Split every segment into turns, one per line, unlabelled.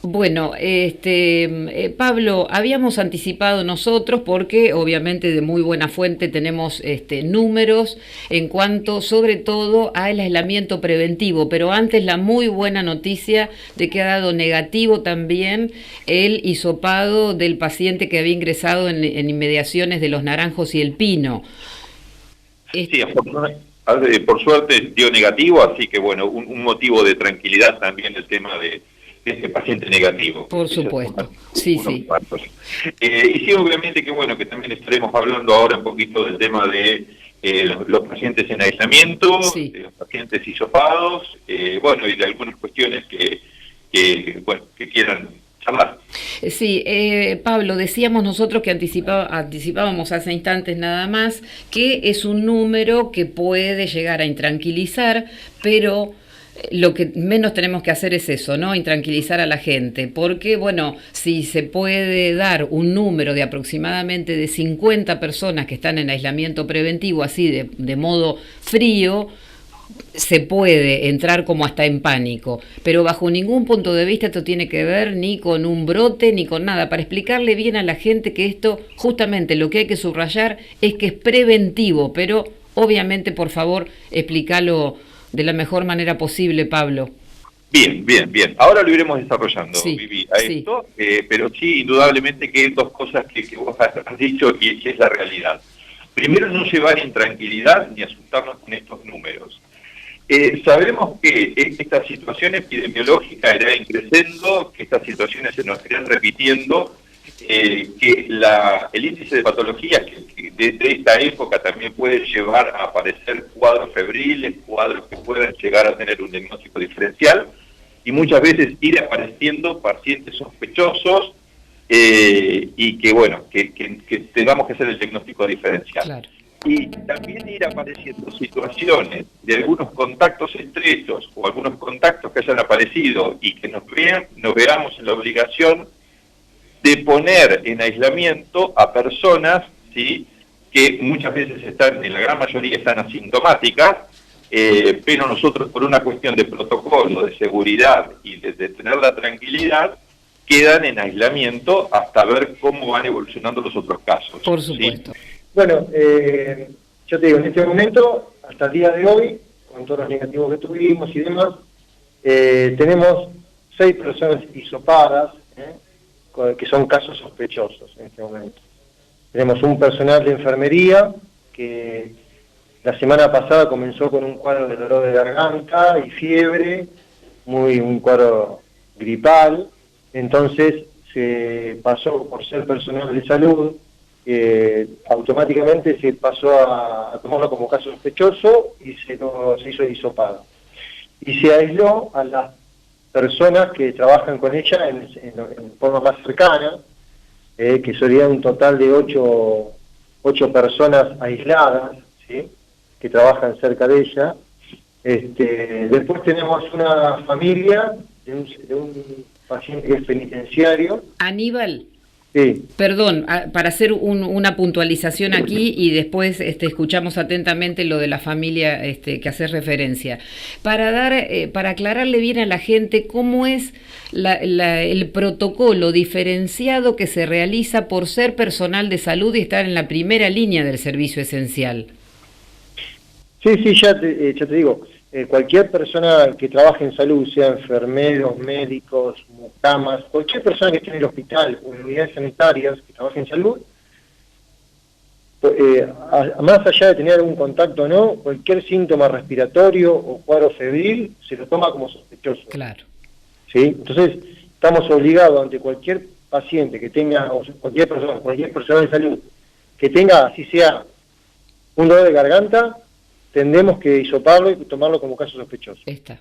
Bueno, Pablo, habíamos anticipado nosotros porque obviamente de muy buena fuente tenemos números en cuanto sobre todo al aislamiento preventivo, pero antes la muy buena noticia de que ha dado negativo también el hisopado del paciente que había ingresado en inmediaciones de Los Naranjos y El Pino.
Sí, por suerte dio negativo, así que bueno, un motivo de tranquilidad también el tema de este paciente negativo.
Por
Ese es
supuesto, sí,
uno de los
sí.
pasos. Y sí, obviamente que bueno, que también estaremos hablando ahora un poquito del tema de los pacientes en aislamiento,
Sí.
de los pacientes hisopados, bueno, y de algunas cuestiones bueno, que quieran charlar.
Sí, Pablo, decíamos nosotros que anticipábamos hace instantes nada más que es un número que puede llegar a intranquilizar, pero lo que menos tenemos que hacer es eso, ¿no? Intranquilizar a la gente, porque, bueno, si se puede dar un número de aproximadamente de 50 personas que están en aislamiento preventivo, así de modo frío, se puede entrar como hasta en pánico, pero bajo ningún punto de vista esto tiene que ver ni con un brote ni con nada, para explicarle bien a la gente que esto justamente lo que hay que subrayar es que es preventivo, pero obviamente por favor explícalo de la mejor manera posible, Pablo.
Bien, bien, bien. Ahora lo iremos desarrollando,
Sí,
Vivi, a
sí,
esto, pero sí, indudablemente que hay dos cosas que vos has dicho y es la realidad. Primero, no llevar intranquilidad ni asustarnos con estos números. Sabemos que esta situación epidemiológica irá creciendo, que estas situaciones se nos irán repitiendo, que el índice de patologías que desde esta época también puede llevar a aparecer cuadros febriles, cuadros que puedan llegar a tener un diagnóstico diferencial, y muchas veces ir apareciendo pacientes sospechosos y que, bueno, que tengamos que hacer el diagnóstico diferencial.
claro.
Y también ir apareciendo situaciones de algunos contactos estrechos o algunos contactos que hayan aparecido y que nos veamos en la obligación de poner en aislamiento a personas, ¿sí?, que muchas veces están, en la gran mayoría están asintomáticas, pero nosotros por una cuestión de protocolo, de seguridad y de tener la tranquilidad, quedan en aislamiento hasta ver cómo van evolucionando los otros casos.
Por
¿Sí?
supuesto.
Bueno, yo te digo, en este momento, hasta el día de hoy, con todos los negativos que tuvimos y demás, tenemos 6 personas hisopadas, que son casos sospechosos en este momento. Tenemos un personal de enfermería que la semana pasada comenzó con un cuadro de dolor de garganta y fiebre, un cuadro gripal, entonces se pasó por ser personal de salud, automáticamente se pasó a tomarlo como caso sospechoso y se hizo el hisopado. Y se aisló a las personas que trabajan con ella en forma más cercana, que sería un total de 8 personas aisladas, ¿sí?, que trabajan cerca de ella. Después tenemos una familia de un paciente que es penitenciario.
Aníbal.
Sí.
Perdón, para hacer una puntualización aquí y después escuchamos atentamente lo de la familia que haces referencia. Para aclararle bien a la gente cómo es el protocolo diferenciado que se realiza por ser personal de salud y estar en la primera línea del servicio esencial.
Sí, ya te digo, cualquier persona que trabaje en salud, sea enfermeros, médicos, mucamas, cualquier persona que esté en el hospital o en unidades sanitarias que trabaje en salud, más allá de tener algún contacto o no, cualquier síntoma respiratorio o cuadro febril se lo toma como sospechoso.
Claro.
¿Sí? Entonces, estamos obligados ante cualquier paciente que tenga, o cualquier persona de salud, que tenga, así sea, un dolor de garganta, tendremos que hisoparlo y tomarlo como caso sospechoso.
Está.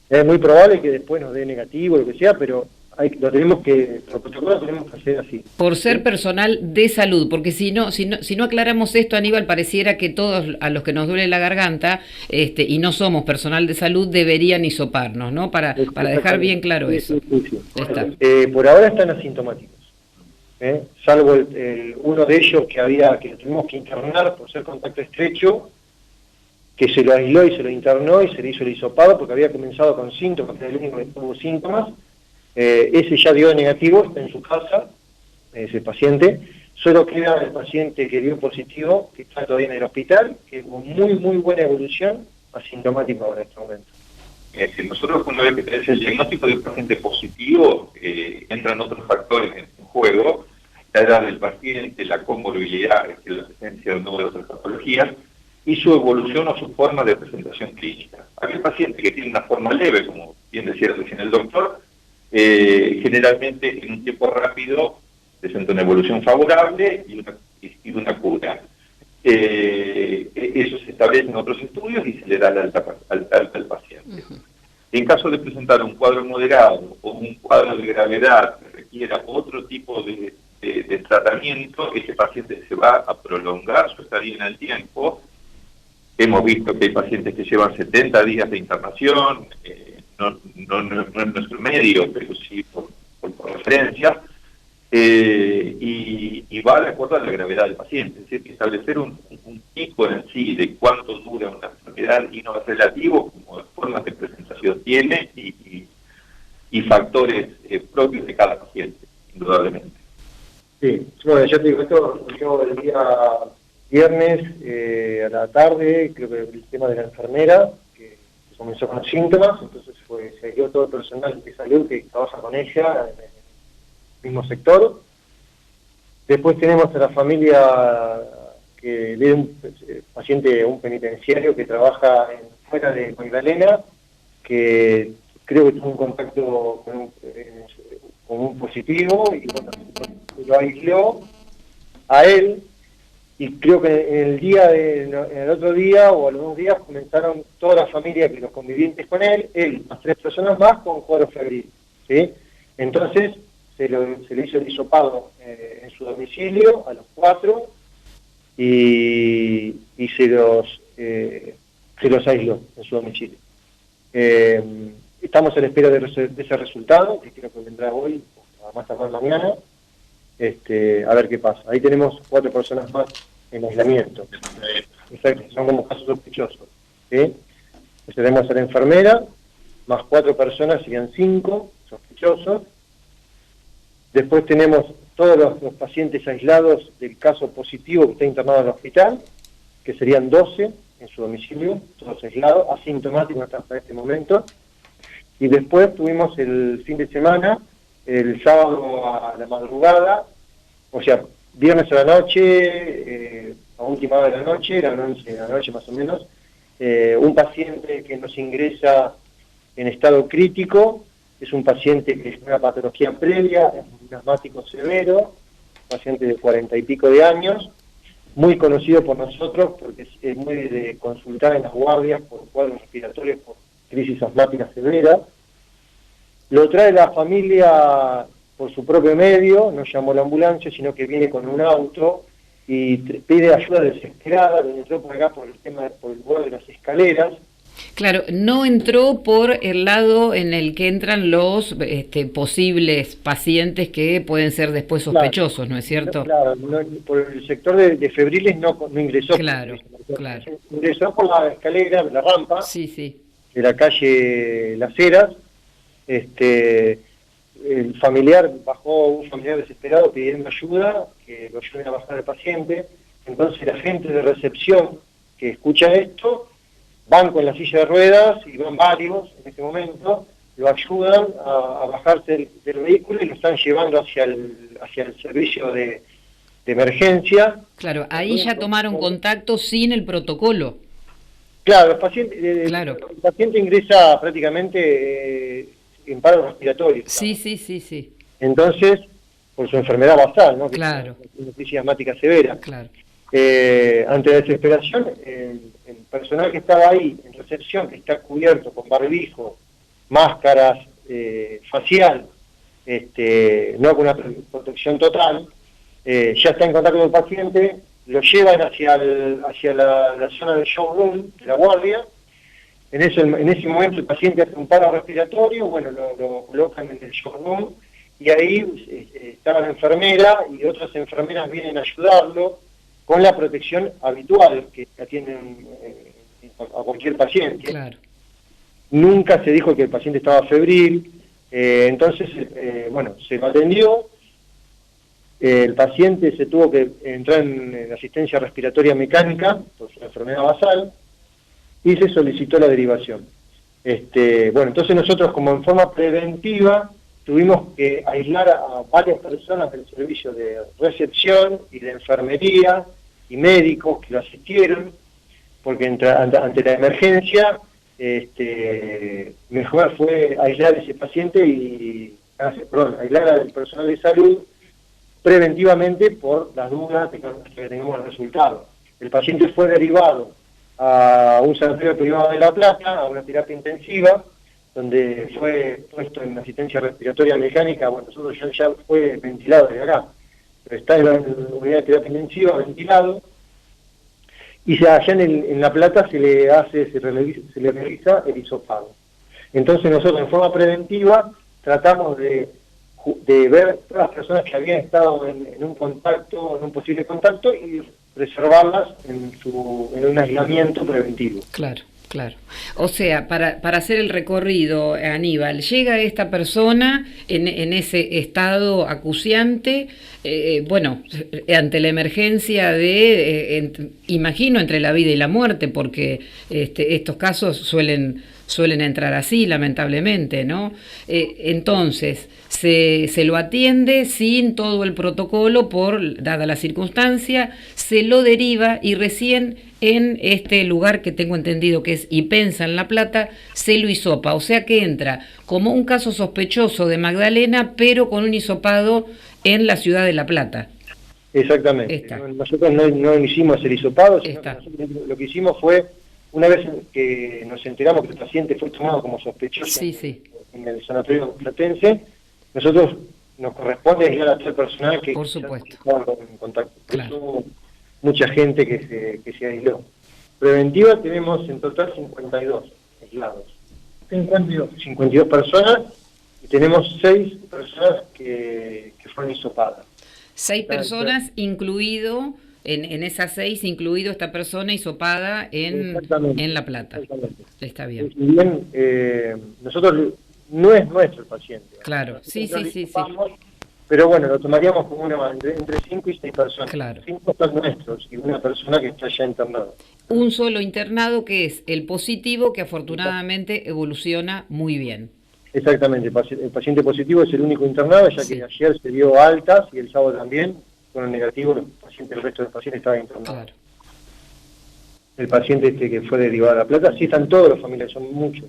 Es muy probable que después nos dé negativo, lo que sea, pero por protocolo tenemos que hacer así.
Por ser personal de salud, porque si no aclaramos esto, Aníbal, pareciera que todos a los que nos duele la garganta y no somos personal de salud deberían hisoparnos, ¿no? Para dejar bien claro eso.
Sí.
Está.
Por ahora están asintomáticos. Salvo uno de ellos que lo tuvimos que internar por ser contacto estrecho, que se lo aisló y se lo internó y se le hizo el hisopado porque había comenzado con síntomas, que era el único que tuvo síntomas, ese ya dio negativo, está en su casa, ese paciente. Solo queda el paciente que dio positivo, que está todavía en el hospital, que con muy buena evolución, asintomático ahora en este momento.
Nosotros, una vez que tenés el diagnóstico de un paciente positivo, entran otros factores en juego: la edad del paciente, la comorbilidad, es decir, la presencia de una de otras patologías, y su evolución o su forma de presentación clínica. Aquel paciente que tiene una forma leve, como bien decía recién el doctor, generalmente en un tiempo rápido presenta una evolución favorable y una cura. Eso se establece en otros estudios y se le da la alta al paciente. En caso de presentar un cuadro moderado o un cuadro de gravedad que requiera otro tipo de tratamiento, ese paciente se va a prolongar su estadía en el tiempo. Hemos visto que hay pacientes que llevan 70 días de internación, no en nuestro medio, pero sí por referencia, y va de acuerdo a la gravedad del paciente. Es decir, que establecer un pico en sí de cuánto dura una enfermedad y no es relativo, como formas de presentación tiene, y factores propios de cada paciente, indudablemente.
Sí, bueno, yo te digo, esto yo el día viernes a la tarde, creo que el tema de la enfermera, que comenzó con síntomas, entonces se aisló todo el personal de salud que trabaja con ella en el mismo sector. Después tenemos a la familia que vive un paciente, un penitenciario que trabaja fuera de Magdalena, que creo que tuvo un contacto con un positivo y bueno, lo aisló a él. Y creo que en el otro día o a los 2 días comenzaron toda la familia, que los convivientes con él, más 3 personas más con cuadro febril, ¿sí? Entonces se le hizo el hisopado en su domicilio a los 4 y se los aisló en su domicilio. Estamos a la espera de ese resultado, que creo que vendrá hoy, o más tarde mañana. A ver qué pasa. Ahí tenemos 4 personas más en aislamiento. Son como casos sospechosos. ¿Sí? Tenemos a la enfermera, más 4 personas, serían 5 sospechosos. Después tenemos todos los pacientes aislados del caso positivo que está internado en el hospital, que serían 12 en su domicilio, todos aislados, asintomáticos hasta este momento. Y después tuvimos el fin de semana, el sábado a la madrugada, o sea, viernes a la noche, a última hora de la noche, eran 11 de la noche más o menos, un paciente que nos ingresa en estado crítico, es un paciente que es una patología previa, es un asmático severo, paciente de 40 y pico de años, muy conocido por nosotros porque es muy de consultar en las guardias por cuadros respiratorios, por crisis asmática severa. Lo trae la familia por su propio medio, no llamó a la ambulancia, sino que viene con un auto y pide ayuda desesperada, entró por acá por el borde de las escaleras.
Claro, no entró por el lado en el que entran los posibles pacientes que pueden ser después sospechosos, claro, ¿no es cierto?
Claro, por el sector de febriles no ingresó.
Claro.
Ingresó por la escalera, la rampa,
sí,
de la calle Las Heras. El familiar bajó, un familiar desesperado pidiendo ayuda, que lo ayuden a bajar al paciente. Entonces la gente de recepción que escucha esto, van con la silla de ruedas, y van varios en este momento, lo ayudan a bajarse del vehículo y lo están llevando hacia el servicio de emergencia.
Claro, ahí ya tomaron contacto sin el protocolo.
Claro, el paciente ingresa prácticamente en paro respiratorio.
Sí.
Entonces, por su enfermedad basal, ¿no?
Claro.
Que es una crisis asmática severa.
Claro.
Ante la desesperación, el personal que estaba ahí en recepción, que está cubierto con barbijo, máscaras, facial, no con una protección total, ya está en contacto con el paciente, lo llevan hacia la zona del showroom, de la guardia. En ese momento el paciente hace un paro respiratorio, bueno, lo colocan en el showroom, y ahí está la enfermera y otras enfermeras vienen a ayudarlo con la protección habitual que atienden a cualquier paciente.
Claro.
Nunca se dijo que el paciente estaba febril, Entonces, bueno, se lo atendió, el paciente se tuvo que entrar en asistencia respiratoria mecánica por su enfermedad basal y se solicitó la derivación. Bueno, entonces nosotros como en forma preventiva tuvimos que aislar a varias personas del servicio de recepción y de enfermería y médicos que lo asistieron, porque ante la emergencia mejor fue aislar a ese paciente aislar al personal de salud preventivamente por las dudas de que tengamos el resultado. El paciente fue derivado a un sanatorio privado de La Plata, a una terapia intensiva, donde fue puesto en asistencia respiratoria mecánica. Bueno, nosotros ya fue ventilado desde acá, pero está en la unidad de terapia intensiva, ventilado, y allá en La Plata se le realiza el hisopado. Entonces nosotros en forma preventiva tratamos de ver todas las personas que habían estado en un posible contacto y preservarlas en un aislamiento preventivo.
Claro. Claro. O sea, para hacer el recorrido, Aníbal, llega esta persona en ese estado acuciante, bueno, ante la emergencia imagino, entre la vida y la muerte, porque estos casos suelen entrar así, lamentablemente, ¿no? Entonces, se lo atiende sin todo el protocolo, dada la circunstancia, se lo deriva y recién en este lugar que tengo entendido que es Ipensa en La Plata, se lo hisopa, o sea que entra como un caso sospechoso de Magdalena, pero con un hisopado en la ciudad de La Plata.
Exactamente. Nosotros no hicimos el hisopado, sino que nosotros lo que hicimos fue, una vez que nos enteramos que el paciente fue tomado como sospechoso en el sanatorio platense, nosotros nos corresponde aislar a todo el personal que
por supuesto
estaba en contacto.
Claro.
Mucha gente que se aisló. Preventiva tenemos en total 52 aislados. 52 personas y tenemos 6 personas que fueron hisopadas.
6 personas, incluido, en esas 6, incluido esta persona hisopada en La Plata. Está bien.
Bien, nosotros no es nuestro el paciente.
Claro, sí.
Pero bueno, lo tomaríamos como entre 5 y 6 personas.
Claro.
5 son nuestros y una persona que está ya internada.
Un solo internado que es el positivo, que afortunadamente evoluciona muy bien.
Exactamente, el paciente positivo es el único internado, ya que ayer se dio altas y el sábado también, fueron negativos, el resto de los pacientes estaban internados. Claro. El paciente que fue derivado a La Plata, sí están todos los familiares, son muchos.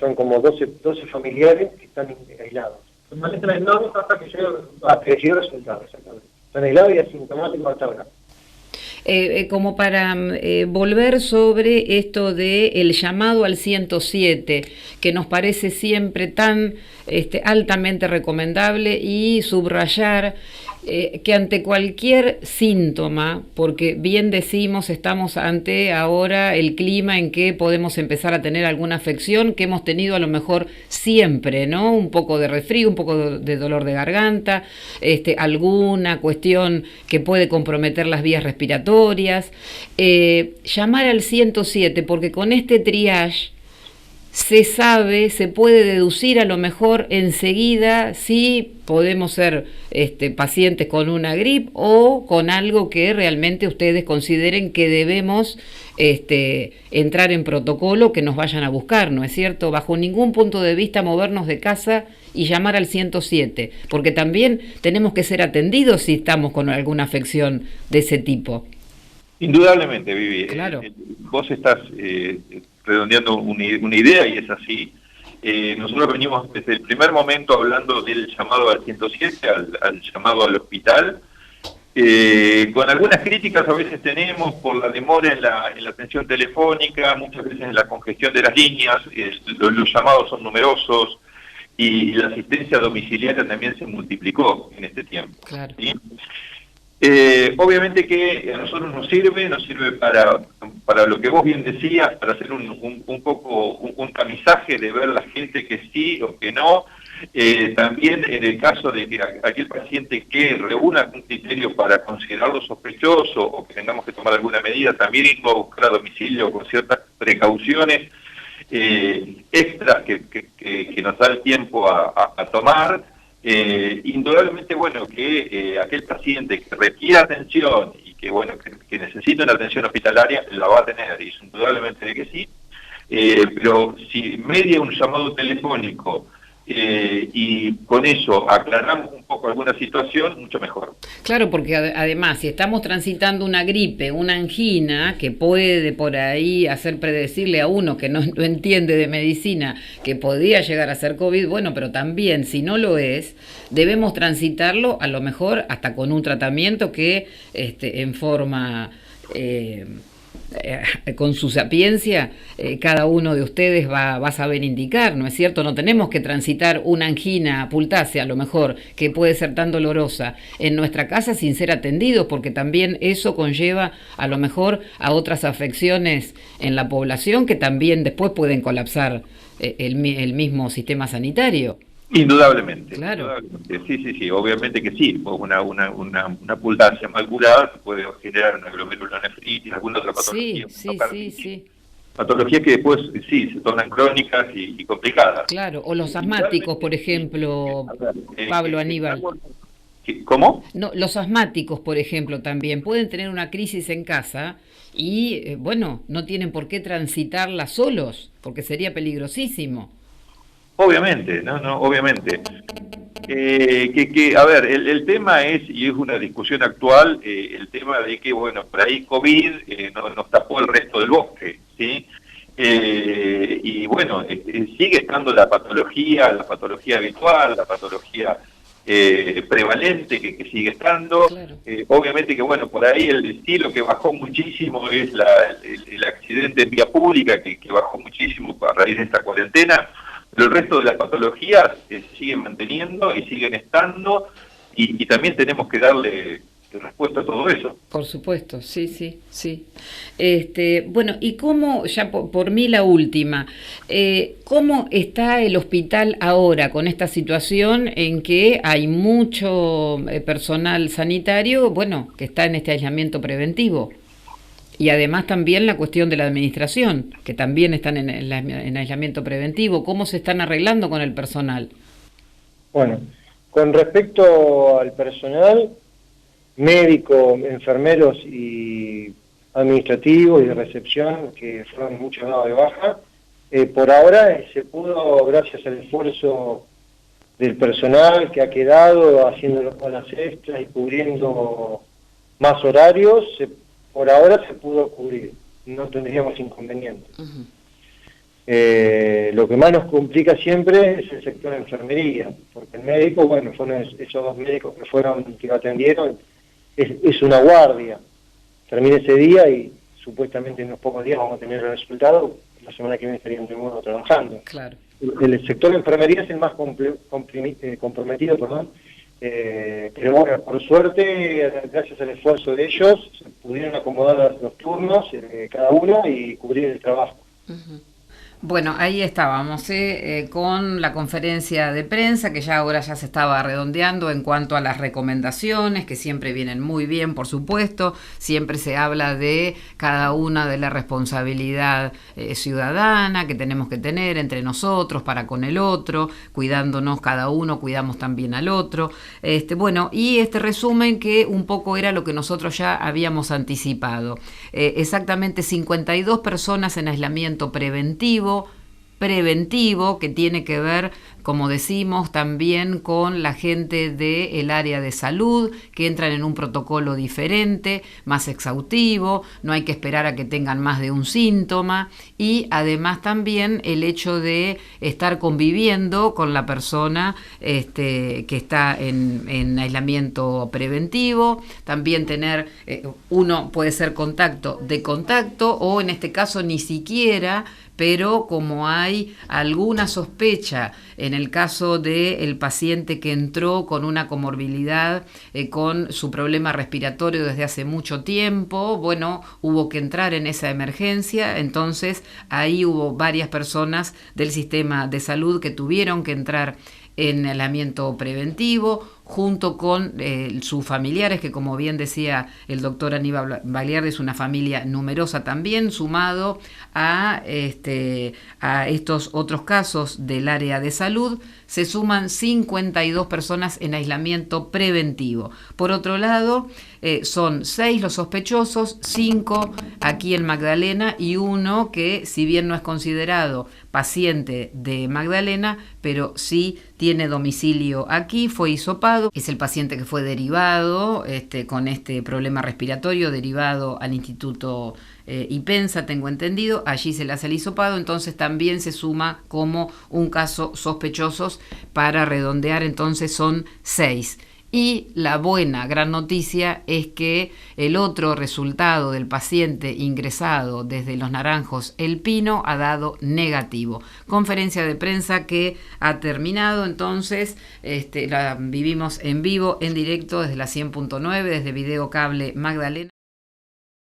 Son como 12 familiares que están aislados. Permanecen aislados hasta que llegue el resultado, exactamente. Están aislados y asintomáticos hasta ahora.
Como para volver sobre esto de el llamado al 107, que nos parece siempre tan altamente recomendable, y subrayar que ante cualquier síntoma, porque bien decimos, estamos ante ahora el clima en que podemos empezar a tener alguna afección que hemos tenido a lo mejor siempre, ¿no? Un poco de resfrío, un poco de dolor de garganta, alguna cuestión que puede comprometer las vías respiratorias. Llamar al 107, porque con este triage se puede deducir a lo mejor enseguida si podemos ser pacientes con una gripe o con algo que realmente ustedes consideren que debemos entrar en protocolo, que nos vayan a buscar, ¿no es cierto? Bajo ningún punto de vista movernos de casa y llamar al 107, porque también tenemos que ser atendidos si estamos con alguna afección de ese tipo.
Indudablemente, Vivi.
Claro.
Vos estás redondeando una idea y es así. Nosotros venimos desde el primer momento hablando del llamado al 107, al llamado al hospital, con algunas críticas a veces tenemos por la demora en la atención telefónica, muchas veces en la congestión de las líneas, los llamados son numerosos y la asistencia domiciliaria también se multiplicó en este tiempo.
Claro.
¿Sí? Obviamente que a nosotros nos sirve para lo que vos bien decías, para hacer un poco un tamizaje de ver la gente que sí o que no. También en el caso de que aquel paciente que reúna algún criterio para considerarlo sospechoso o que tengamos que tomar alguna medida, también irlo a buscar a domicilio con ciertas precauciones, extras que nos da el tiempo a tomar. Indudablemente, bueno, que aquel paciente que requiere atención y que, bueno, que necesita una atención hospitalaria, la va a tener, y indudablemente de que sí. Pero si media un llamado telefónico y con eso aclaramos un poco alguna situación, mucho mejor.
Claro, porque además, si estamos transitando una gripe, una angina, que puede por ahí hacer predecirle a uno que no entiende de medicina que podría llegar a ser COVID, bueno, pero también si no lo es, debemos transitarlo a lo mejor hasta con un tratamiento que en forma... con su sapiencia, cada uno de ustedes va a saber indicar, ¿no es cierto? No tenemos que transitar una angina pultácea, a lo mejor, que puede ser tan dolorosa, en nuestra casa sin ser atendidos, porque también eso conlleva, a lo mejor, a otras afecciones en la población que también después pueden colapsar el mismo sistema sanitario.
Indudablemente,
claro.
Indudablemente. Sí, obviamente que sí. Una pultancia mal curada puede generar una glomerulonefritis, alguna otra patología.
Sí.
Patologías que después, sí, se tornan crónicas y complicadas.
Claro, o los asmáticos, por ejemplo, Pablo Aníbal.
¿Cómo?
No, los asmáticos, por ejemplo, también pueden tener una crisis en casa y, bueno, no tienen por qué transitarla solos, porque sería peligrosísimo.
Obviamente, no, obviamente. A ver, tema es, y es una discusión actual, el tema de que, bueno, por ahí COVID nos tapó el resto del bosque, ¿sí? Y bueno, sigue estando la patología habitual, la patología prevalente que sigue estando.
Claro.
Obviamente que, bueno, por ahí el estilo que bajó muchísimo es el accidente en vía pública, que bajó muchísimo a raíz de esta cuarentena. Pero el resto de las patologías se siguen manteniendo y siguen estando, y también tenemos que darle respuesta a todo eso.
Por supuesto, sí. Bueno, y cómo, ya por mí la última, ¿cómo está el hospital ahora con esta situación en que hay mucho personal sanitario, bueno, que está en este aislamiento preventivo? Y además también la cuestión de la administración, que también están en aislamiento preventivo. ¿Cómo se están arreglando con el personal?
Bueno, con respecto al personal, médico, enfermeros y administrativos y de recepción, que fueron muchos dados de baja, por ahora se pudo, gracias al esfuerzo del personal que ha quedado haciendo las horas extras y cubriendo más horarios, por ahora se pudo cubrir, no tendríamos inconvenientes.
Uh-huh.
Lo que más nos complica siempre es el sector de enfermería, porque el médico, bueno, fueron esos dos médicos que lo atendieron, es una guardia. Termina ese día y supuestamente en unos pocos días vamos a tener el resultado, la semana que viene estarían de nuevo trabajando.
Claro.
El sector de enfermería es el más comprometido, pero bueno, por suerte, gracias al esfuerzo de ellos, se pudieron acomodar los turnos cada uno y cubrir el trabajo.
Uh-huh. Bueno, ahí estábamos con la conferencia de prensa que ya ahora ya se estaba redondeando en cuanto a las recomendaciones, que siempre vienen muy bien, por supuesto. Siempre se habla de cada una de la responsabilidad ciudadana que tenemos que tener entre nosotros para con el otro, cuidándonos cada uno, cuidamos también al otro. Bueno, y este resumen que un poco era lo que nosotros ya habíamos anticipado. Exactamente 52 personas en aislamiento preventivo, que tiene que ver, como decimos, también con la gente del área de salud, que entran en un protocolo diferente, más exhaustivo, no hay que esperar a que tengan más de un síntoma, y además también el hecho de estar conviviendo con la persona que está en aislamiento preventivo, también tener, uno puede ser contacto de contacto, o en este caso ni siquiera, pero como hay alguna sospecha en el caso del paciente que entró con una comorbilidad, con su problema respiratorio desde hace mucho tiempo, bueno, hubo que entrar en esa emergencia, entonces ahí hubo varias personas del sistema de salud que tuvieron que entrar en aislamiento preventivo, junto con sus familiares, que como bien decía el doctor Aníbal Bagliardi, es una familia numerosa también, sumado a estos otros casos del área de salud, se suman 52 personas en aislamiento preventivo. Por otro lado, son 6 los sospechosos, 5 aquí en Magdalena y 1 que, si bien no es considerado paciente de Magdalena, pero sí tiene domicilio aquí, fue hisopado, es el paciente que fue derivado con este problema respiratorio, derivado al Instituto IPENSA, tengo entendido, allí se le hace el hisopado, entonces también se suma como un caso sospechosos, para redondear entonces son 6. Y la buena, gran noticia, es que el otro resultado del paciente ingresado desde Los Naranjos, El Pino, ha dado negativo. Conferencia de prensa que ha terminado, entonces la vivimos en vivo, en directo, desde la 100.9, desde Video Cable Magdalena.